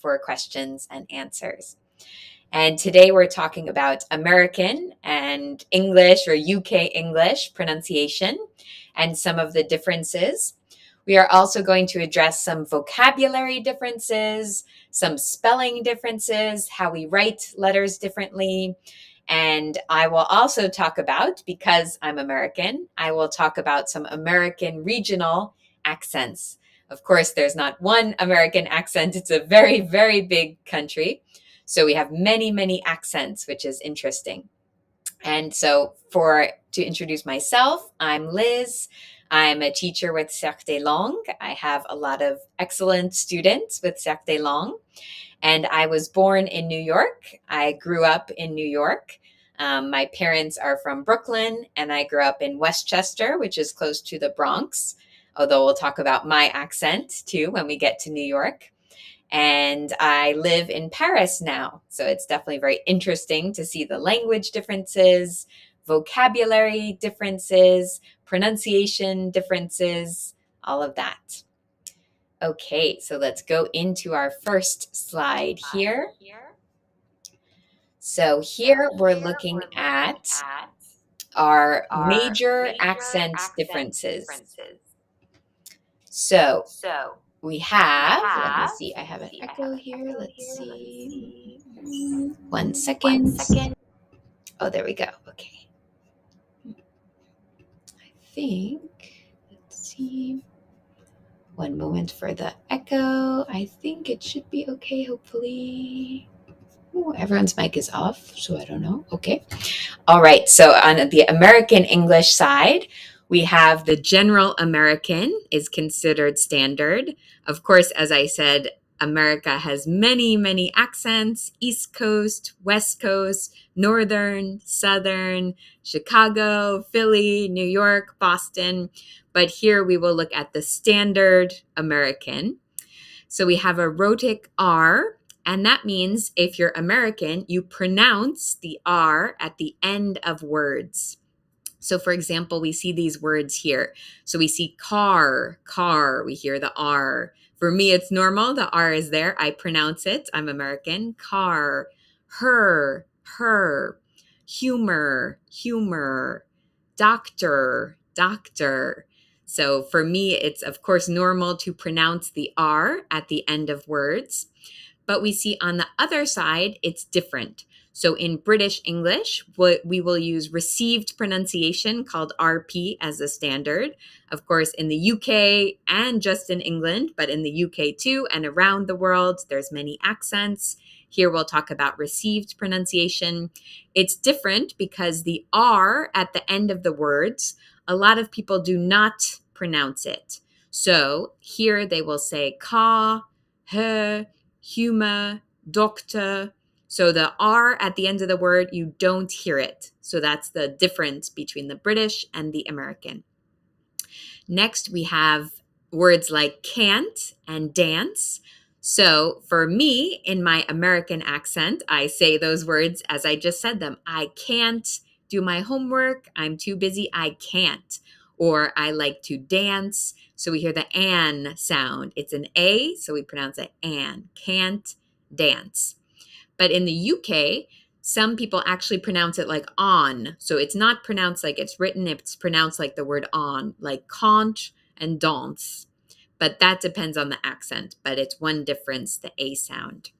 for questions and answers. And today we're talking about American and English or UK English pronunciation and some of the differences. We are also going to address some vocabulary differences, some spelling differences, how we write letters differently. And I will also talk about, because I'm American, I will talk about some American regional accents. Of course, there's not one American accent. It's a very, very big country. So we have many, many accents, which is interesting. And so to introduce myself, I'm Liz. I'm a teacher with Cercle des Langues. I have a lot of excellent students with Cercle des Langues. And I was born in New York. I grew up in New York. My parents are from Brooklyn, and I grew up in Westchester, which is close to the Bronx, although we'll talk about my accent too when we get to New York. And I live in Paris now. So it's definitely very interesting to see the language differences, vocabulary differences, pronunciation differences, all of that. Okay, so let's go into our first slide here. So here we're looking at our major accent differences. So we have, let me see, I have an echo here. Let's see. 1 second. Oh, there we go. Okay. I think, let's see. 1 moment for the echo. I think it should be okay, hopefully. Ooh, everyone's mic is off, so I don't know. Okay. All right. So on the American English side, we have the general American is considered standard. Of course, as I said, America has many, many accents: East Coast, West Coast, Northern, Southern, Chicago, Philly, New York, Boston. But here we will look at the standard American. So we have a rhotic R, and that means if you're American, you pronounce the R at the end of words. So for example, we see these words here. So we see car, we hear the R. For me, it's normal. The R is there. I pronounce it. I'm American. Car, her, humor, doctor. So for me, it's of course normal to pronounce the R at the end of words. But we see on the other side, it's different. So in British English, we will use received pronunciation called RP as the standard. Of course, in the UK and just in England, but in the UK too and around the world, there's many accents. Here we'll talk about received pronunciation. It's different because the R at the end of the words, a lot of people do not pronounce it. So here they will say ka, he, humor, doctor. So the R at the end of the word, you don't hear it. So that's the difference between the British and the American. Next, we have words like can't and dance. So for me, in my American accent, I say those words as I just said them. I can't do my homework. I'm too busy. I can't. Or I like to dance. So we hear the an sound. It's an A, so we pronounce it an. Can't dance. But in the UK, some people actually pronounce it like on. So it's not pronounced like it's written. It's pronounced like the word on, like can't and dance. But that depends on the accent. But it's one difference, the A sound.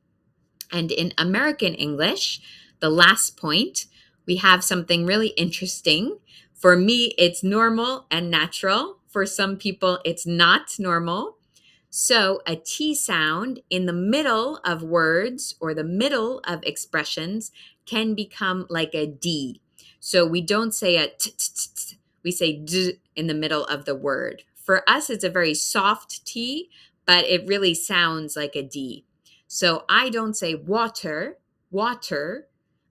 And in American English, the last point, we have something really interesting. For me, it's normal and natural. For some people, it's not normal. So a T sound in the middle of words or the middle of expressions can become like a D. So we don't say a t, t, t, t. We say d in the middle of the word. For us, it's a very soft T, but it really sounds like a D. So I don't say water.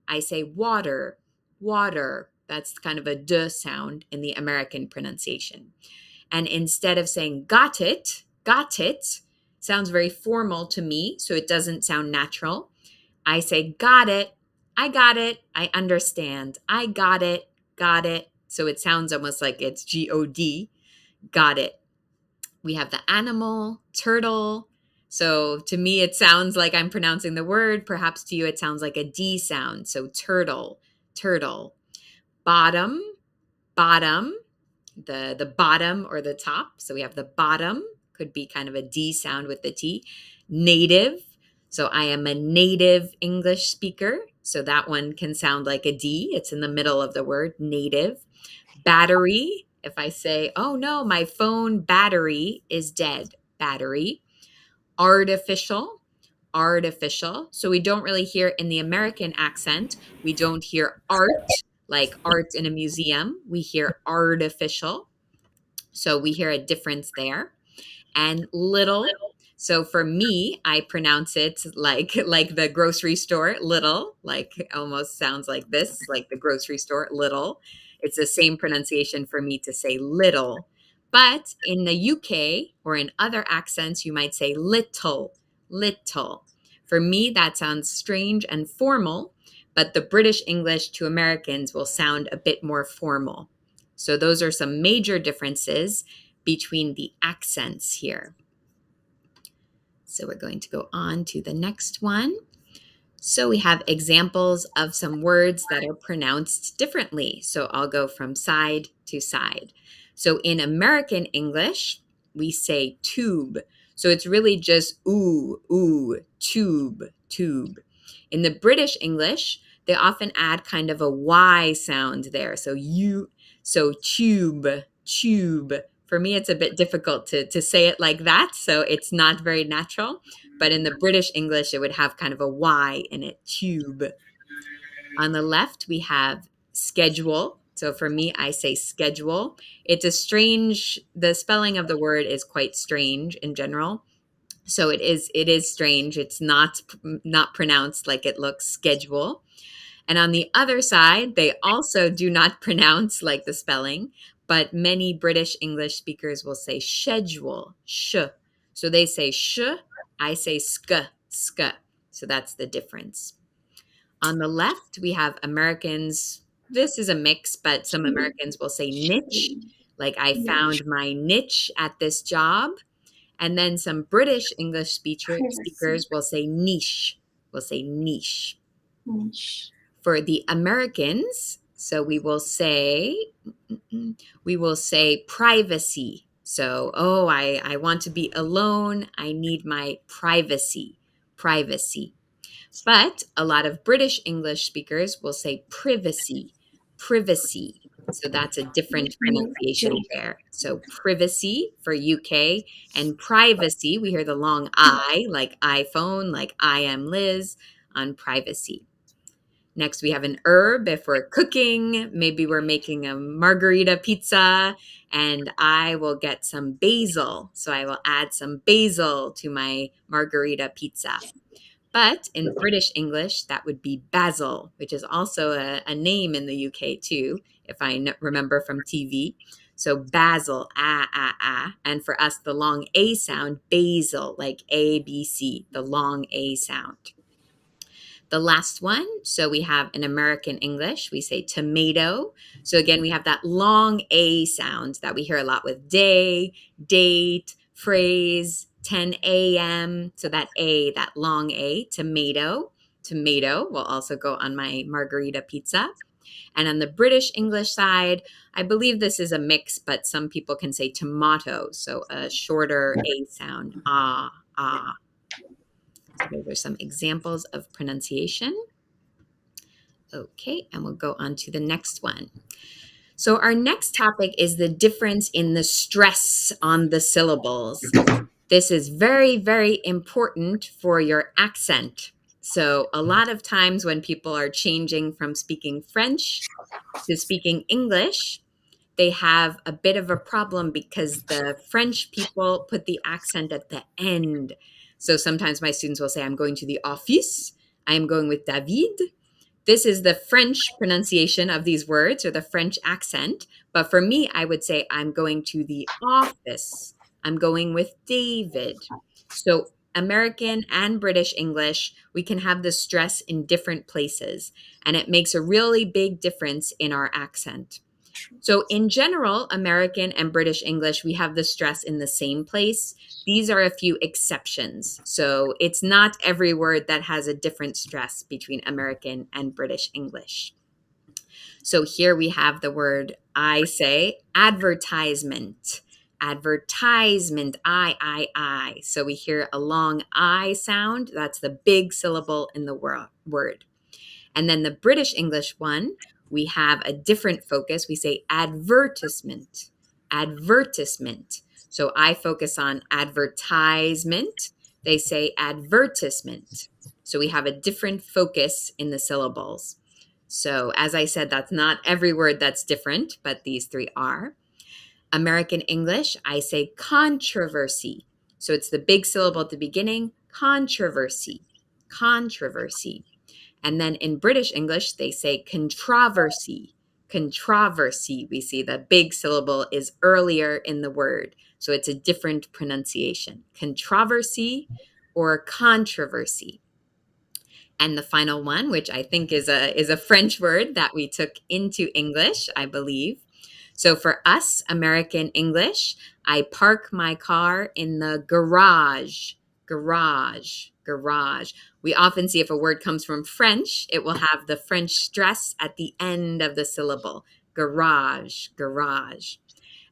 I say water. That's kind of a D sound in the American pronunciation. And instead of saying got it, sounds very formal to me, so it doesn't sound natural. I say got it, I understand. I got it. So it sounds almost like it's G-O-D, got it. We have the animal, turtle, So to me, it sounds like I'm pronouncing the word. Perhaps to you, it sounds like a D sound. So turtle, turtle. Bottom, bottom, the bottom or the top. So we have the bottom, could be kind of a D sound with the T. Native. So I am a native English speaker. So that one can sound like a D. It's in the middle of the word, native. Battery. If I say, oh no, my phone battery is dead. Battery. Artificial, artificial. So we don't really hear in the American accent, we don't hear art like art in a museum. We hear artificial. So we hear a difference there. And little. So for me, I pronounce it like the grocery store, little, like almost sounds like this, like the grocery store, little. It's the same pronunciation for me to say little. But in the UK or in other accents, you might say little, little. For me, that sounds strange and formal, but the British English to Americans will sound a bit more formal. So those are some major differences between the accents here. So we're going to go on to the next one. So we have examples of some words that are pronounced differently. So I'll go from side to side. So in American English, we say tube. So it's really just ooh, ooh, tube, tube. In the British English, they often add kind of a Y sound there. So tube, tube. For me, it's a bit difficult to say it like that, so it's not very natural. But in the British English, it would have kind of a Y in it, tube. On the left, we have schedule. So for me, I say schedule. The spelling of the word is quite strange in general. So it is strange. It's not pronounced like it looks, schedule. And on the other side, they also do not pronounce like the spelling, but many British English speakers will say schedule, sh. So they say sh, I say sk, sk. So that's the difference. On the left, we have Americans. This is a mix, but some Americans will say niche, like I found my niche at this job. And then some British English speakers will say niche, Niche. For the Americans, so we will say privacy. So, oh, I want to be alone. I need my privacy, privacy. But a lot of British English speakers will say privacy, privacy. So that's a different pronunciation there. So privacy for UK and privacy, we hear the long I, like iPhone, like I am Liz on privacy. Next, we have an herb if we're cooking. Maybe we're making a margarita pizza, and I will get some basil. So I will add some basil to my margarita pizza. But in British English, that would be basil, which is also a name in the UK too, if I remember from TV. So basil, and for us, the long A sound, basil, like ABC, the long A sound. The last one, so we have in American English, we say tomato. So again, we have that long A sound that we hear a lot with day, date, phrase, 10 a.m. So that A, that long A, tomato. Tomato will also go on my margarita pizza. And on the British English side, I believe this is a mix, but some people can say tomato. So a shorter A sound, ah, ah. So those are some examples of pronunciation. Okay, and we'll go on to the next one. So our next topic is the difference in the stress on the syllables. This is very, very important for your accent. So a lot of times when people are changing from speaking French to speaking English, they have a bit of a problem because the French people put the accent at the end. So sometimes my students will say, I'm going to the office. I'm going with David. This is the French pronunciation of these words or the French accent. But for me, I would say I'm going to the office. I'm going with David. So American and British English, we can have the stress in different places. And it makes a really big difference in our accent. So in general, American and British English, we have the stress in the same place. These are a few exceptions. So it's not every word that has a different stress between American and British English. So here we have the word, I say, advertisement. Advertisement, I. So we hear a long I sound. That's the big syllable in the word. And then the British English one, we have a different focus. We say advertisement, advertisement. So I focus on advertisement. They say advertisement. So we have a different focus in the syllables. So as I said, that's not every word that's different, but these three are. American English, I say controversy. So it's the big syllable at the beginning, controversy, controversy. And then in British English, they say controversy, controversy. We see the big syllable is earlier in the word. So it's a different pronunciation, controversy or controversy. And the final one, which I think is a French word that we took into English, I believe. So for us, American English, I park my car in the garage, garage, garage. We often see if a word comes from French, it will have the French stress at the end of the syllable, garage, garage.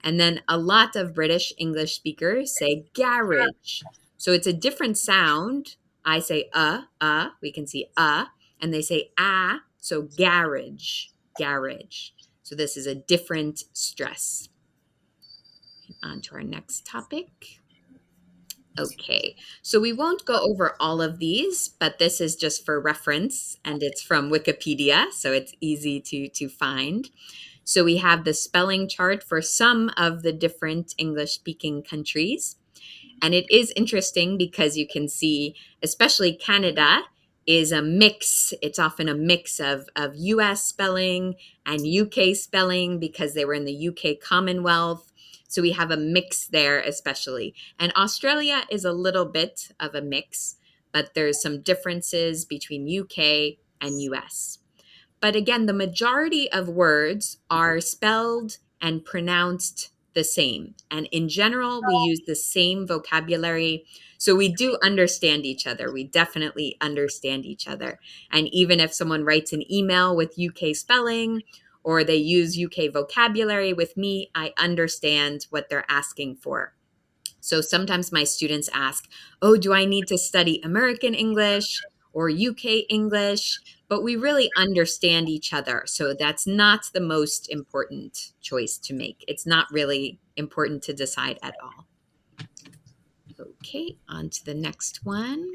And then a lot of British English speakers say garage. So it's a different sound. I say we can see and they say ah, so garage, garage. So this is a different stress. On to our next topic. Okay, so we won't go over all of these, but this is just for reference and it's from Wikipedia, so it's easy to find. So we have the spelling chart for some of the different English-speaking countries. And it is interesting because you can see, especially Canada, is a mix. It's often a mix of US spelling and UK spelling because they were in the UK Commonwealth. So we have a mix there especially. And Australia is a little bit of a mix, but there's some differences between UK and US. But again, the majority of words are spelled and pronounced the same. And in general, we use the same vocabulary. So we do understand each other. We definitely understand each other. And even if someone writes an email with UK spelling or they use UK vocabulary with me, I understand what they're asking for. So sometimes my students ask, oh, do I need to study American English or UK English? But we really understand each other. So that's not the most important choice to make. It's not really important to decide at all. Okay, on to the next one.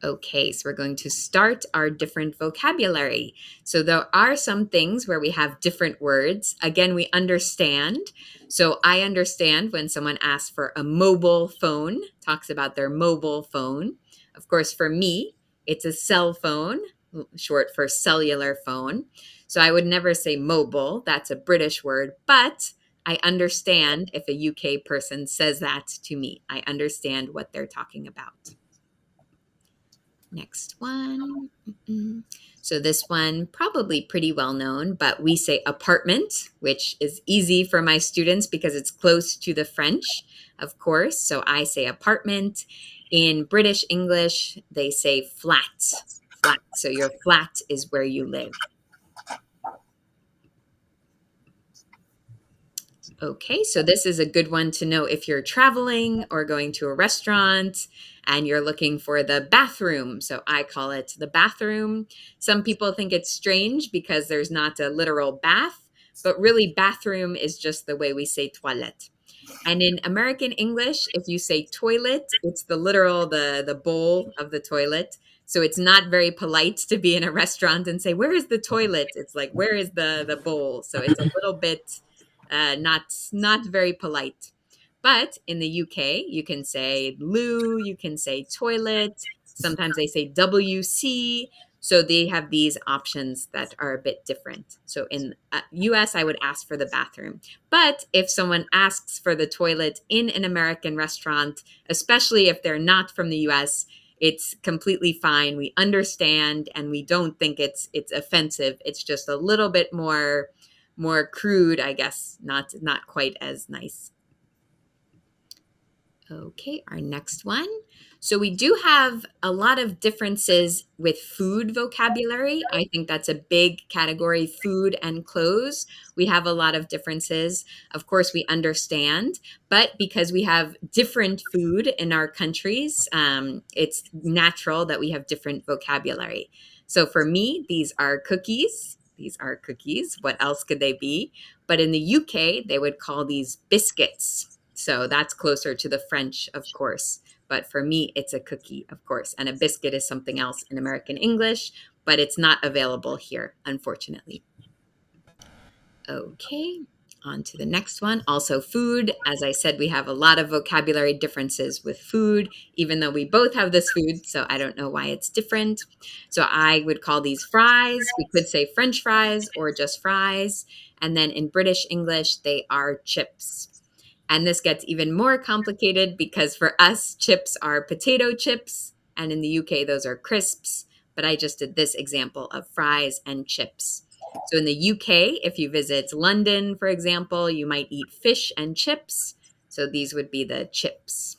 Okay, so we're going to start our different vocabulary. So there are some things where we have different words. Again, we understand. So I understand when someone asks for a mobile phone, talks about their mobile phone. Of course, for me, it's a cell phone, short for cellular phone. So I would never say mobile. That's a British word, but I understand if a UK person says that to me. I understand what they're talking about. Next one. So this one, probably pretty well known, but we say apartment, which is easy for my students because it's close to the French, of course. So I say apartment. In British English, they say flat, flat. So your flat is where you live. Okay, so this is a good one to know if you're traveling or going to a restaurant and you're looking for the bathroom. So I call it the bathroom. Some people think it's strange because there's not a literal bath, but really bathroom is just the way we say toilette. And in American English, if you say toilet, it's the literal, the bowl of the toilet. So it's not very polite to be in a restaurant and say, where is the toilet? It's like, where is the bowl? So it's a little bit not very polite. But in the UK, you can say loo, you can say toilet. Sometimes they say WC. So they have these options that are a bit different. So in US, I would ask for the bathroom. But if someone asks for the toilet in an American restaurant, especially if they're not from the US, it's completely fine. We understand and we don't think it's offensive. It's just a little bit more more crude, I guess, not quite as nice. Okay, our next one. So we do have a lot of differences with food vocabulary. I think that's a big category, food and clothes. We have a lot of differences. Of course, we understand, but because we have different food in our countries, it's natural that we have different vocabulary. So for me, these are cookies. These are cookies. What else could they be? But in the UK, they would call these biscuits. So that's closer to the French, of course. But for me, it's a cookie, of course. And a biscuit is something else in American English, but it's not available here, unfortunately. Okay, on to the next one. Also food. As I said, we have a lot of vocabulary differences with food, even though we both have this food, so I don't know why it's different. So I would call these fries. We could say French fries or just fries. And then in British English, they are chips. And this gets even more complicated because for us, chips are potato chips, and in the UK, those are crisps. But I just did this example of fries and chips. So in the UK, if you visit London, for example, you might eat fish and chips. So these would be the chips.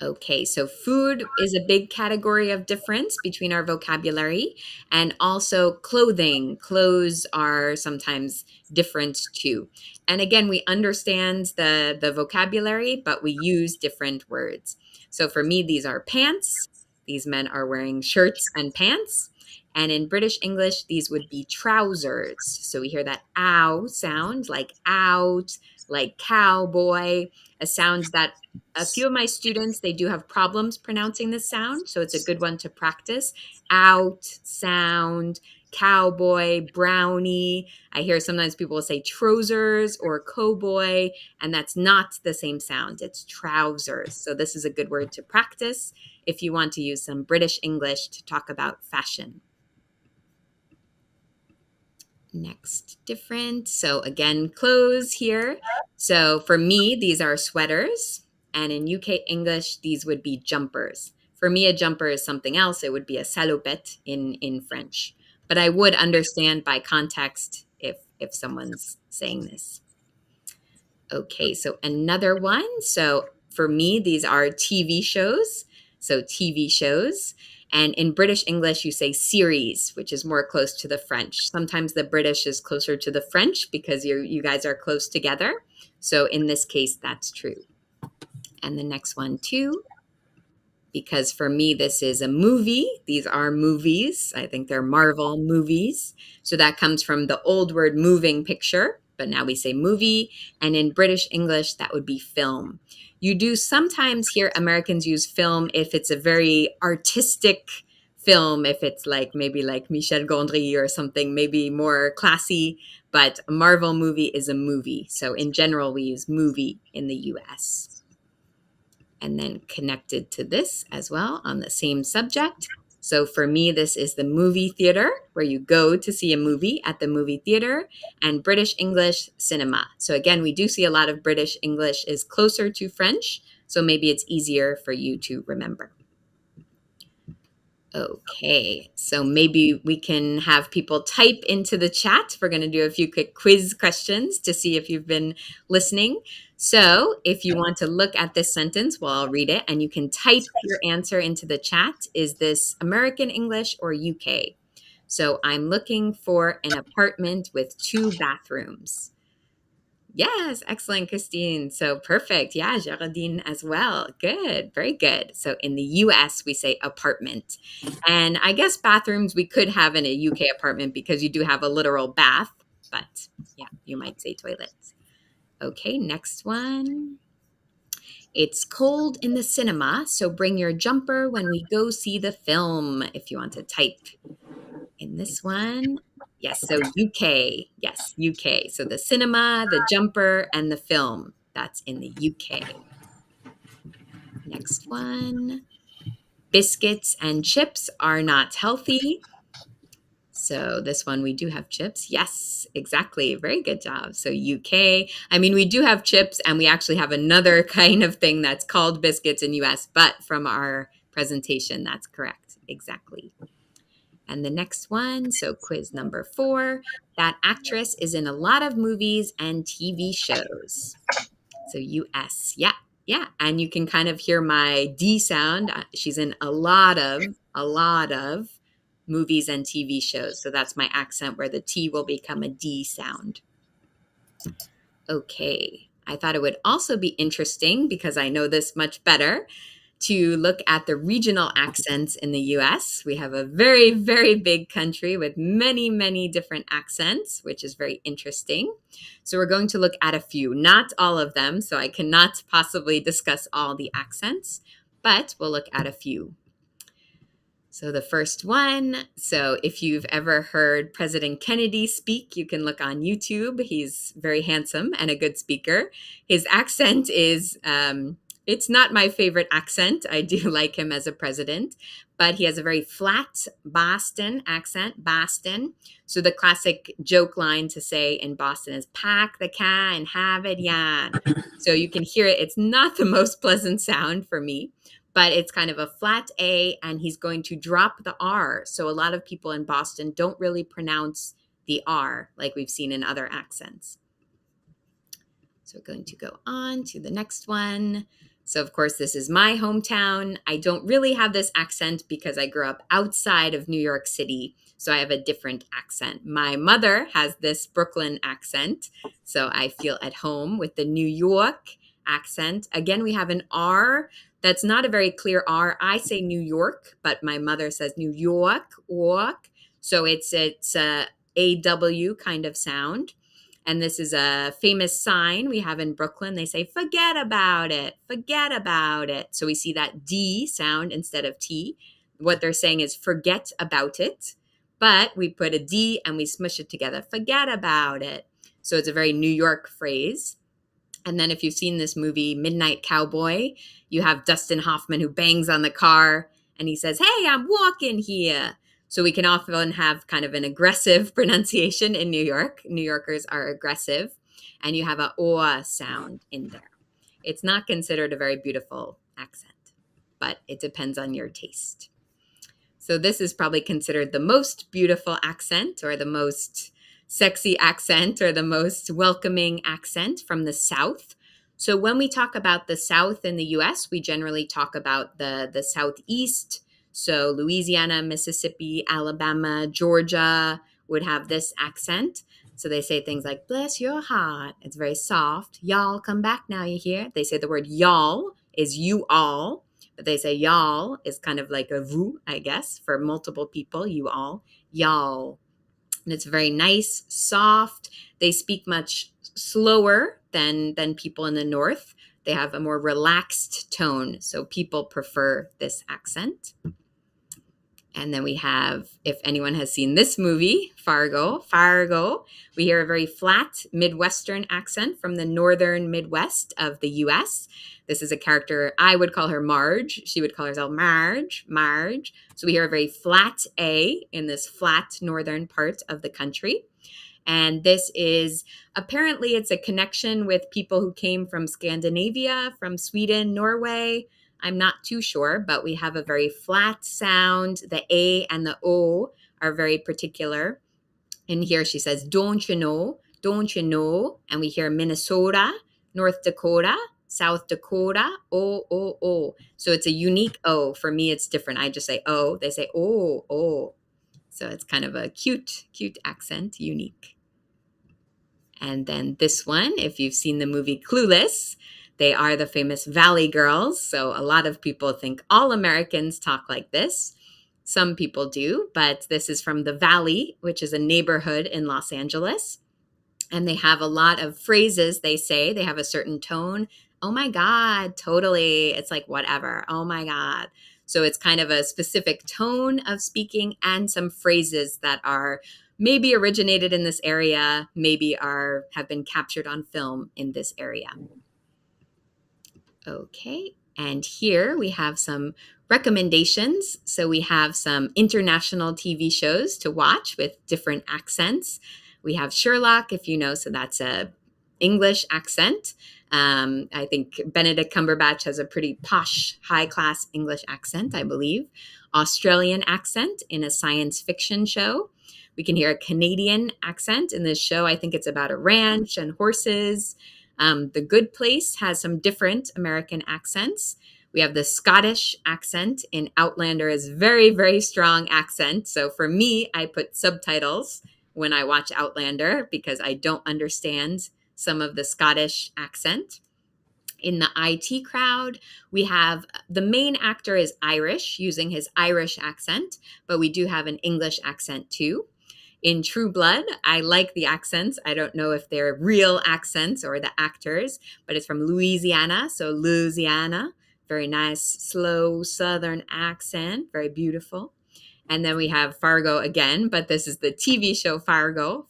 Okay, so food is a big category of difference between our vocabulary, and also clothing. Clothes are sometimes different too. And again, we understand the vocabulary, but we use different words. So for me, these are pants. These men are wearing shirts and pants. And in British English, these would be trousers. So we hear that ow sound, like out, like cowboy, a sound that a few of my students, they do have problems pronouncing this sound, so it's a good one to practice. Out, sound, cowboy, brownie. I hear sometimes people will say trousers or cowboy, and that's not the same sound. It's trousers. So this is a good word to practice if you want to use some British English to talk about fashion. Next different. So again, clothes here. So for me, these are sweaters. And in UK English, these would be jumpers. For me, a jumper is something else. It would be a salopette in French. But I would understand by context if someone's saying this. Okay, so another one. So for me, these are TV shows. So TV shows. And in British English, you say series, which is more close to the French. Sometimes the British is closer to the French because you guys are close together. So in this case, that's true. And the next one too, because for me, this is a movie. These are movies. I think they're Marvel movies. So that comes from the old word moving picture, but now we say movie. And in British English, that would be film. You do sometimes hear Americans use film if it's a very artistic film, if it's like maybe like Michel Gondry or something, maybe more classy. But a Marvel movie is a movie. So in general, we use movie in the US. And then connected to this as well on the same subject. So for me, this is the movie theater, where you go to see a movie at the movie theater, and British English, cinema. So again, we do see a lot of British English is closer to French, so maybe it's easier for you to remember. Okay, so maybe we can have people type into the chat. We're going to do a few quick quiz questions to see if you've been listening. So if you want to look at this sentence, well, I'll read it, and you can type your answer into the chat. Is this American English or UK? So I'm looking for an apartment with 2 bathrooms. Yes, excellent, Christine. So perfect. Yeah, Geraldine as well. Good, very good. So in the US, we say apartment. And I guess bathrooms we could have in a UK apartment because you do have a literal bath, but yeah, you might say toilets. Okay, next one. It's cold in the cinema, so bring your jumper when we go see the film, if you want to type in this one. Yes, so UK. Yes, UK. So the cinema, the jumper, and the film. That's in the UK. Next one. Biscuits and chips are not healthy. So this one, we do have chips. Yes, exactly. Very good job. So UK. I mean, we do have chips, and we actually have another kind of thing that's called biscuits in US, but from our presentation, that's correct. Exactly. And the next one, so quiz number 4, that actress is in a lot of movies and TV shows. So US, yeah, yeah. And you can kind of hear my D sound. She's in a lot of movies and TV shows. So that's my accent where the T will become a D sound. Okay, I thought it would also be interesting, because I know this much better, to look at the regional accents in the US. We have a very, very big country with many, many different accents, which is very interesting. So we're going to look at a few, not all of them, so I cannot possibly discuss all the accents, but we'll look at a few. So the first one, so if you've ever heard President Kennedy speak, you can look on YouTube. He's very handsome and a good speaker. His accent is, it's not my favorite accent. I do like him as a president, but he has a very flat Boston accent, Boston. So the classic joke line to say in Boston is, pack the car and have it yan. So you can hear it. It's not the most pleasant sound for me, but it's kind of a flat A, and he's going to drop the R. So a lot of people in Boston don't really pronounce the R like we've seen in other accents. So we're going to go on to the next one. So of course, this is my hometown. I don't really have this accent because I grew up outside of New York City. So I have a different accent. My mother has this Brooklyn accent. So I feel at home with the New York accent. Again, we have an R. That's not a very clear R. I say New York, but my mother says New York, walk. So it's a AW kind of sound. And this is a famous sign we have in Brooklyn. They say, forget about it, forget about it. So we see that D sound instead of T. What they're saying is forget about it. But we put a D and we smush it together, forget about it. So it's a very New York phrase. And then if you've seen this movie, Midnight Cowboy, you have Dustin Hoffman who bangs on the car and he says, hey, I'm walking here. So we can often have kind of an aggressive pronunciation in New York. New Yorkers are aggressive. And you have a O sound in there. It's not considered a very beautiful accent, but it depends on your taste. So this is probably considered the most beautiful accent, or the most sexy accent, or the most welcoming accent from the South. So when we talk about the South in the US, we generally talk about the Southeast. So Louisiana, Mississippi, Alabama, Georgia would have this accent. So they say things like, bless your heart. It's very soft. Y'all come back now, you hear? They say the word y'all is you all. But they say y'all is kind of like a vous, I guess, for multiple people, you all, y'all. And it's very nice, soft. They speak much slower than people in the North. They have a more relaxed tone. So people prefer this accent. And then we have, if anyone has seen this movie, Fargo, we hear a very flat Midwestern accent from the northern Midwest of the US. This is a character, I would call her Marge. She would call herself Marge. So we hear a very flat A in this flat northern part of the country. And this is, apparently it's a connection with people who came from Scandinavia, from Sweden, Norway. I'm not too sure, but we have a very flat sound. The A and the O are very particular. And here she says, don't you know, don't you know? And we hear Minnesota, North Dakota, South Dakota, O. So it's a unique O. For me, it's different. I just say O. They say O. So it's kind of a cute accent, unique. And then this one, if you've seen the movie Clueless, they are the famous Valley Girls. So a lot of people think all Americans talk like this. Some people do, but this is from the Valley, which is a neighborhood in Los Angeles. And they have a lot of phrases they say. They have a certain tone. Oh my God, totally. It's like whatever. Oh my God. So it's kind of a specific tone of speaking and some phrases that are maybe originated in this area, maybe have been captured on film in this area. Okay, and here we have some recommendations. So we have some international TV shows to watch with different accents. We have Sherlock, if you know, so that's a English accent. I think Benedict Cumberbatch has a pretty posh, high-class English accent, I believe. Australian accent in a science fiction show. We can hear a Canadian accent in this show. I think it's about a ranch and horses. The Good Place has some different American accents. We have the Scottish accent in Outlander is very, very strong accent. So for me, I put subtitles when I watch Outlander because I don't understand some of the Scottish accent. In the IT crowd, we have the main actor is Irish, using his Irish accent, but we do have an English accent too. In True Blood, I like the accents. I don't know if they're real accents or the actors, but it's from Louisiana. So Louisiana, very nice, slow Southern accent, very beautiful. And then we have Fargo again, but this is the TV show Fargo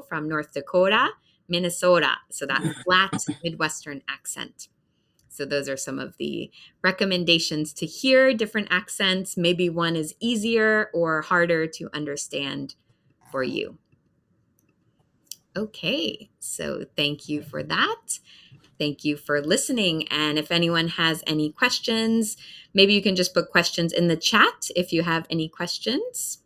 from North Dakota, Minnesota. So that flat Midwestern accent. So those are some of the recommendations to hear different accents. Maybe one is easier or harder to understand for you. Okay, so thank you for that. Thank you for listening. And if anyone has any questions, maybe you can just put questions in the chat if you have any questions.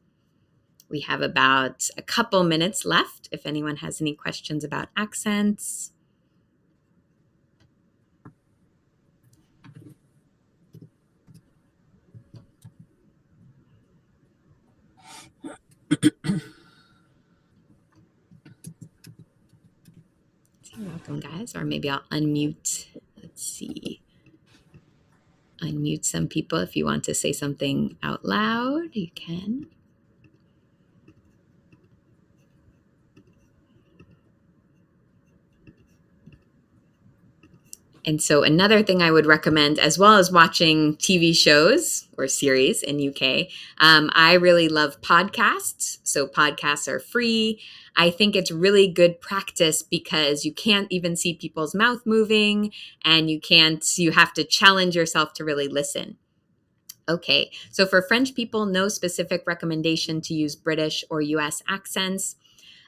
We have about a couple minutes left if anyone has any questions about accents. You're welcome, guys. Or maybe I'll unmute. Let's see. Unmute some people. If you want to say something out loud, you can. And so another thing I would recommend, as well as watching TV shows or series in UK, I really love podcasts. So podcasts are free. I think it's really good practice because you can't even see people's mouth moving and you have to challenge yourself to really listen. Okay, so for French people, no specific recommendation to use British or US accents.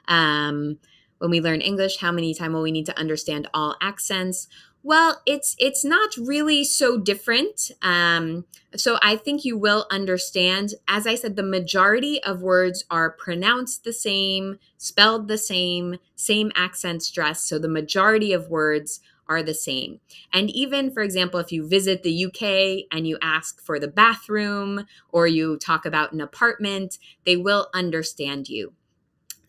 When we learn English, how many times will we need to understand all accents? Well, it's not really so different. So I think you will understand. As I said, the majority of words are pronounced the same, spelled the same accent stress. So the majority of words are the same. And even, for example, if you visit the UK and you ask for the bathroom or you talk about an apartment, they will understand you.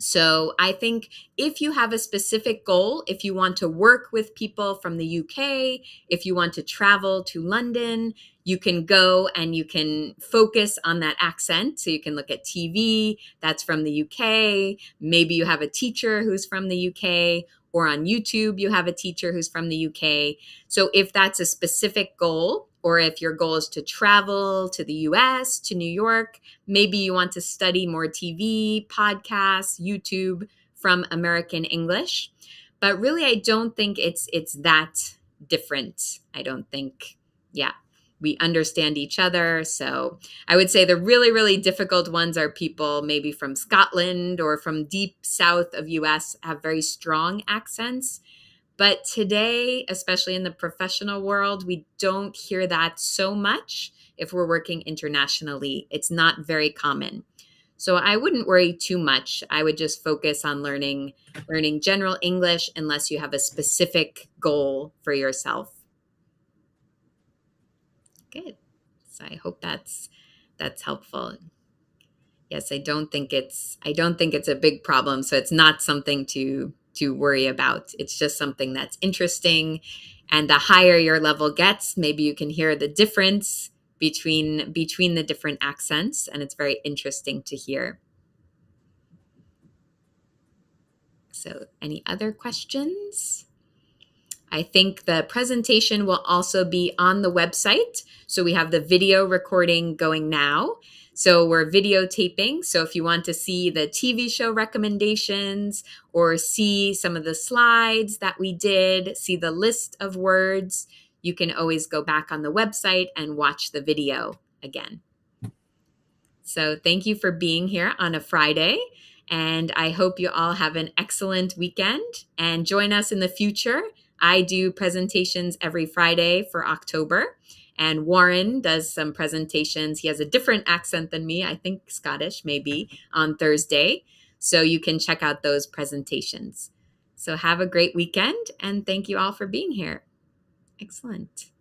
So I think if you have a specific goal, if you want to work with people from the UK, if you want to travel to London, you can go and you can focus on that accent. So you can look at TV that's from the UK. Maybe you have a teacher who's from the UK, or on YouTube, you have a teacher who's from the UK. So if that's a specific goal, or if your goal is to travel to the US, to New York, maybe you want to study more TV, podcasts, YouTube from American English. But really, I don't think it's that different. I don't think, we understand each other. So I would say the really, really difficult ones are people maybe from Scotland or from deep south of US have very strong accents. But today, especially in the professional world, we don't hear that so much. If we're working internationally, it's not very common. So I wouldn't worry too much. I would just focus on learning general English unless you have a specific goal for yourself. Good. So I hope that's helpful. Yes, I don't think it's a big problem. So it's not something to worry about. It's just something that's interesting. And the higher your level gets, maybe you can hear the difference between the different accents. And it's very interesting to hear. So any other questions? I think the presentation will also be on the website. So we have the video recording going now. So we're videotaping. So if you want to see the TV show recommendations or see some of the slides that we did, see the list of words, you can always go back on the website and watch the video again. So thank you for being here on a Friday. And I hope you all have an excellent weekend and join us in the future I do presentations every Friday for October. And Warren does some presentations. He has a different accent than me, I think Scottish maybe, on Thursday. So you can check out those presentations. So have a great weekend, and thank you all for being here. Excellent.